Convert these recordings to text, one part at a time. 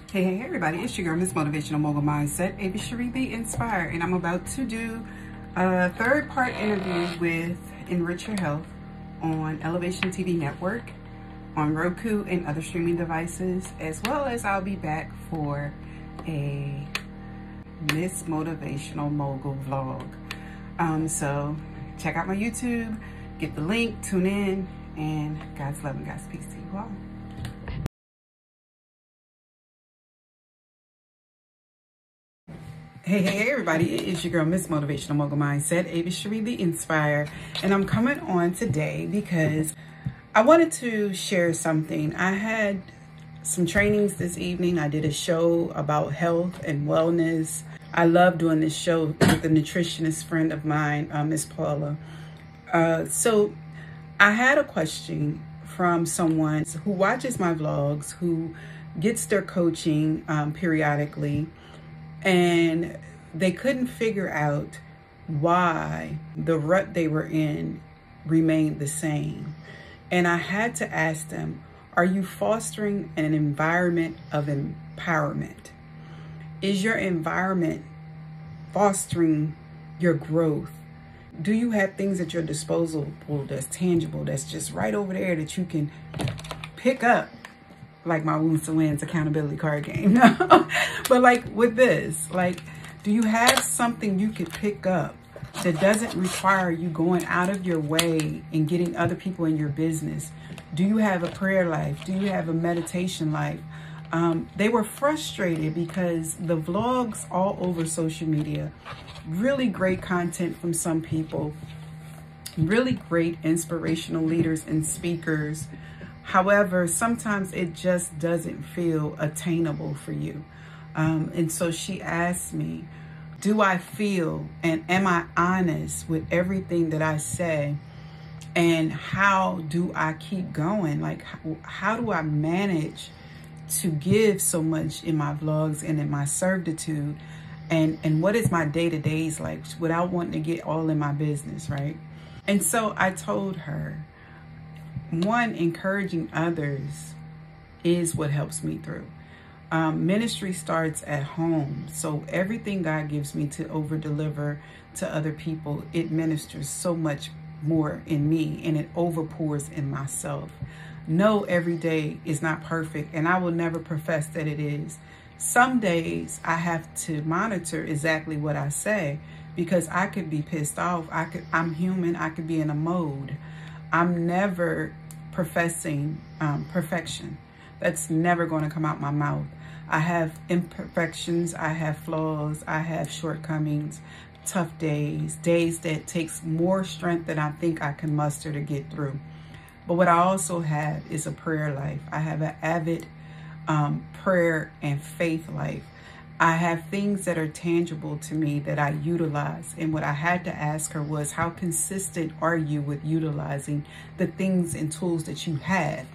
Hey everybody, it's your girl, Miss Motivational Mogul Mindset, Ava Cherie the Inspire, and I'm about to do a third-part interview with Enrich Your Health on Elevation TV Network, on Roku and other streaming devices, as well as I'll be back for a Miss Motivational Mogul vlog. So check out my YouTube, get the link, tune in, and God's love and God's peace to you all. Hey everybody, it is your girl, Miss Motivational Mogul Mindset, Ava Cherie the Inspire, and I'm coming on today because I wanted to share something. I had some trainings this evening. I did a show about health and wellness. I love doing this show with a nutritionist friend of mine, Miss Paula. So I had a question from someone who watches my vlogs, who gets their coaching periodically, and they couldn't figure out why the rut they were in remained the same. And I had to ask them, are you fostering an environment of empowerment? Is your environment fostering your growth? Do you have things at your disposal that's tangible, that's just right over there that you can pick up? Like my Wounds to Wins accountability card game. But like with this, like, do you have something you could pick up that doesn't require you going out of your way and getting other people in your business? Do you have a prayer life? Do you have a meditation life? They were frustrated because the vlogs all over social media, really great content from some people, really great inspirational leaders and speakers. However, sometimes it just doesn't feel attainable for you. And so she asked me, do I feel and am I honest with everything that I say? And how do I keep going? Like, how do I manage to give so much in my vlogs and in my servitude? And what is my day-to-days like without wanting to get all in my business, right? And so I told her, one, encouraging others is what helps me through. Ministry starts at home. So everything God gives me to over-deliver to other people, it ministers so much more in me and it overpours in myself. No, every day is not perfect, and I will never profess that it is. Some days I have to monitor exactly what I say because I could be pissed off. I'm human. I could be in a mode. I'm never professing perfection. That's never going to come out my mouth. I have imperfections. I have flaws. I have shortcomings, tough days that takes more strength than I think I can muster to get through. But what I also have is a prayer life. I have an avid prayer and faith life. I have things that are tangible to me that I utilize. And what I had to ask her was, how consistent are you with utilizing the things and tools that you have?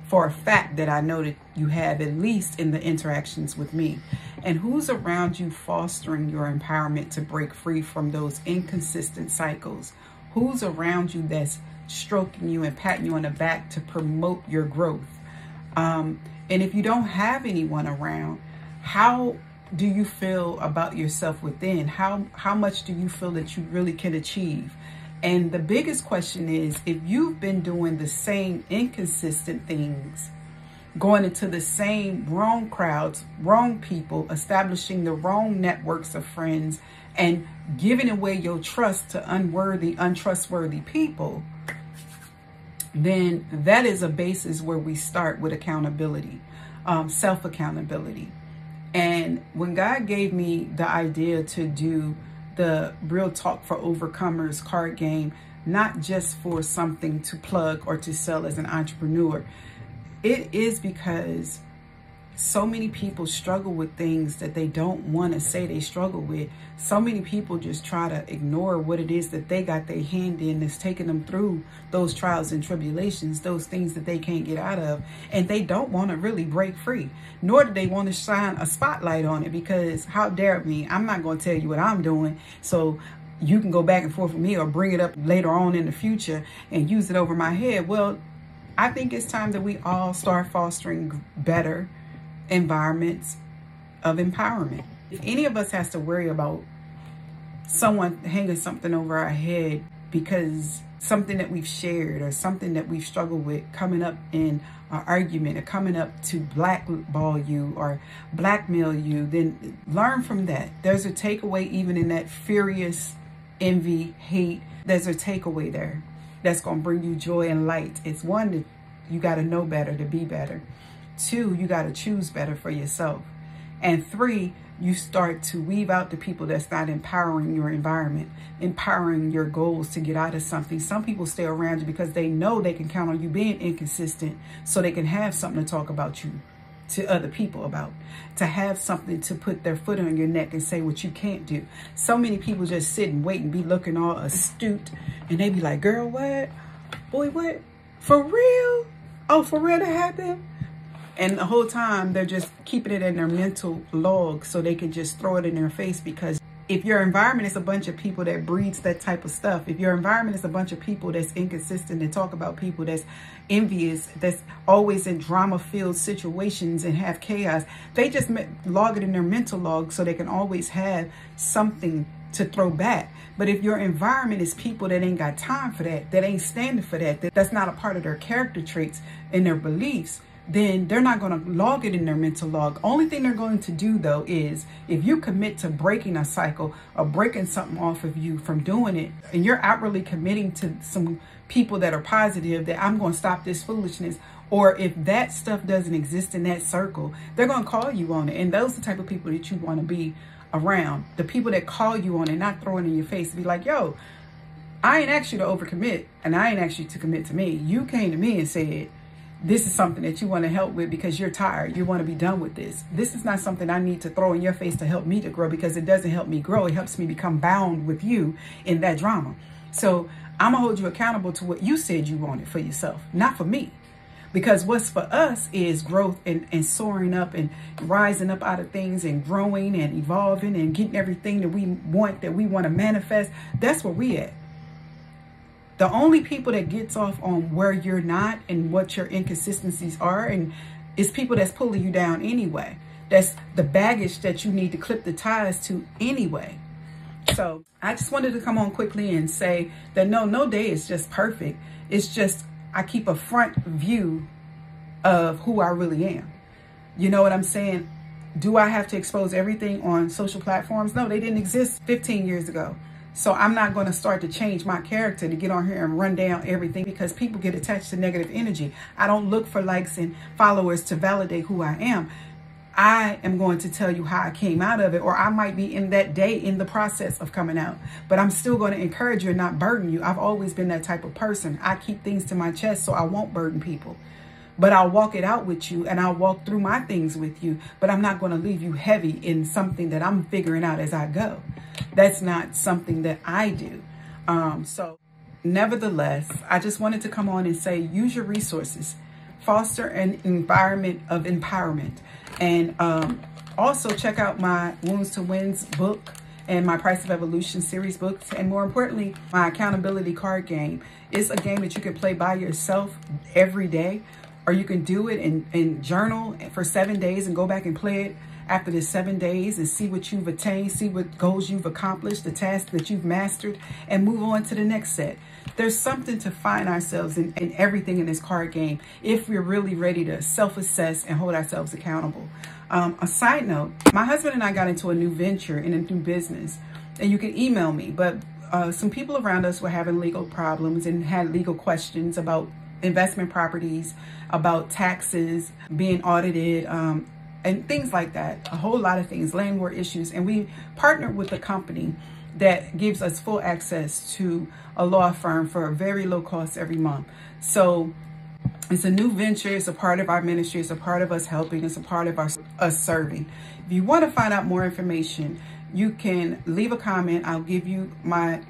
For a fact that I know that you have, at least in the interactions with me. And who's around you fostering your empowerment to break free from those inconsistent cycles? Who's around you that's stroking you and patting you on the back to promote your growth? And if you don't have anyone around, how do you feel about yourself within? How much do you feel that you really can achieve? And the biggest question is, if you've been doing the same inconsistent things, going into the same wrong crowds, wrong people, establishing the wrong networks of friends, and giving away your trust to untrustworthy people, then that is a basis where we start with accountability, self-accountability. And when God gave me the idea to do the Real Talk for Overcomers card game, not just for something to plug or to sell as an entrepreneur, it is because so many people struggle with things that they don't want to say they struggle with. So many people just try to ignore what it is that they got their hand in that's taking them through those trials and tribulations, those things that they can't get out of. And they don't want to really break free, nor do they want to shine a spotlight on it, because how dare me? I'm not going to tell you what I'm doing, so you can go back and forth with me or bring it up later on in the future and use it over my head. Well, I think it's time that we all start fostering better environments of empowerment. If any of us has to worry about someone hanging something over our head because something that we've shared or something that we've struggled with coming up in an argument or coming up to blackball you or blackmail you, then learn from that. There's a takeaway even in that furious envy, hate. There's a takeaway there that's going to bring you joy and light. It's one, that you got to know better to be better. Two, you got to choose better for yourself. And three, you start to weave out the people that's not empowering your environment, empowering your goals to get out of something. Some people stay around you because they know they can count on you being inconsistent so they can have something to talk about you to other people about, to have something to put their foot on your neck and say what you can't do. So many people just sit and wait and be looking all astute, and they be like, girl, what? Boy, what? For real? Oh, for real that happened? And the whole time they're just keeping it in their mental log so they can just throw it in their face. Because if your environment is a bunch of people that breeds that type of stuff, if your environment is a bunch of people that's inconsistent and talk about people that's envious, that's always in drama-filled situations and have chaos, they just log it in their mental log so they can always have something to throw back. But if your environment is people that ain't got time for that, that ain't standing for that, that's not a part of their character traits and their beliefs, then they're not going to log it in their mental log. Only thing they're going to do, though, is if you commit to breaking a cycle or breaking something off of you from doing it, and you're outwardly committing to some people that are positive, that I'm going to stop this foolishness, or if that stuff doesn't exist in that circle, they're going to call you on it. And those are the type of people that you want to be around. The people that call you on it, not throwing it in your face, be like, yo, I ain't asked you to overcommit, and I ain't asked you to commit to me. You came to me and said, this is something that you want to help with because you're tired. You want to be done with this. This is not something I need to throw in your face to help me to grow, because it doesn't help me grow. It helps me become bound with you in that drama. So I'm going to hold you accountable to what you said you wanted for yourself, not for me. Because what's for us is growth and soaring up and rising up out of things and growing and evolving and getting everything that we want to manifest. That's where we at. The only people that gets off on where you're not and what your inconsistencies are, and is people that's pulling you down anyway. That's the baggage that you need to clip the ties to anyway. So I just wanted to come on quickly and say that no day is just perfect. It's just I keep a front view of who I really am. You know what I'm saying? Do I have to expose everything on social platforms? No, they didn't exist 15 years ago. So I'm not going to start to change my character to get on here and run down everything, because people get attached to negative energy. I don't look for likes and followers to validate who I am. I am going to tell you how I came out of it, or I might be in that day in the process of coming out, but I'm still going to encourage you and not burden you. I've always been that type of person. I keep things to my chest so I won't burden people. But I'll walk it out with you and I'll walk through my things with you. But I'm not going to leave you heavy in something that I'm figuring out as I go. That's not something that I do. So nevertheless, I just wanted to come on and say, use your resources, foster an environment of empowerment. And also check out my Wounds to Wins book and my Price of Evolution series books. And more importantly, my accountability card game. It's a game that you can play by yourself every day. Or you can do it and journal for 7 days and go back and play it after the 7 days and see what you've attained, see what goals you've accomplished, the tasks that you've mastered, and move on to the next set. There's something to find ourselves in everything in this card game if we're really ready to self-assess and hold ourselves accountable. A side note, my husband and I got into a new venture in a new business, and you can email me, but some people around us were having legal problems and had legal questions about investment properties, about taxes, being audited, and things like that. A whole lot of things, landlord issues. And we partnered with a company that gives us full access to a law firm for a very low cost every month. So it's a new venture. It's a part of our ministry. It's a part of us helping. It's a part of us serving. If you want to find out more information, you can leave a comment. I'll give you my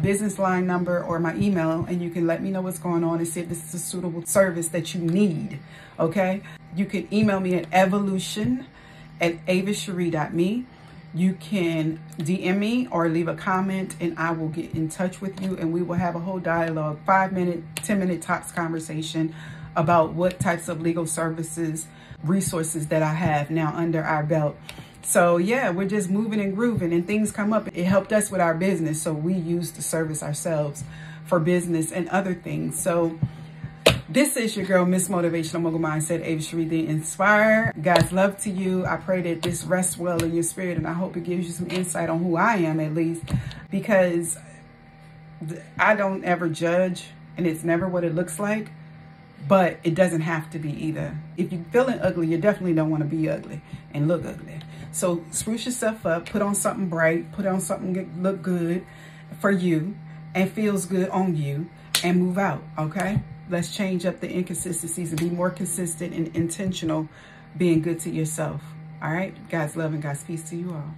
business line number or my email, and you can let me know what's going on and see if this is a suitable service that you need. Okay, you can email me at evolution@avacherie.me. You can DM me or leave a comment, and I will get in touch with you, and we will have a whole dialogue, 5-minute, 10-minute tops conversation about what types of legal services, resources that I have now under our belt. So yeah, we're just moving and grooving, and things come up. It helped us with our business, so we use the service ourselves for business and other things. So this is your girl, Miss Motivational Mogul Mindset, Ava Cherie, the Inspire. God's love to you. I pray that this rests well in your spirit, and I hope it gives you some insight on who I am, at least, because I don't ever judge, and it's never what it looks like, but it doesn't have to be either. If you're feeling ugly, you definitely don't want to be ugly and look ugly. So spruce yourself up, put on something bright, put on something that look good for you and feels good on you, and move out, okay? Let's change up the inconsistencies and be more consistent and intentional being good to yourself, all right? God's love and God's peace to you all.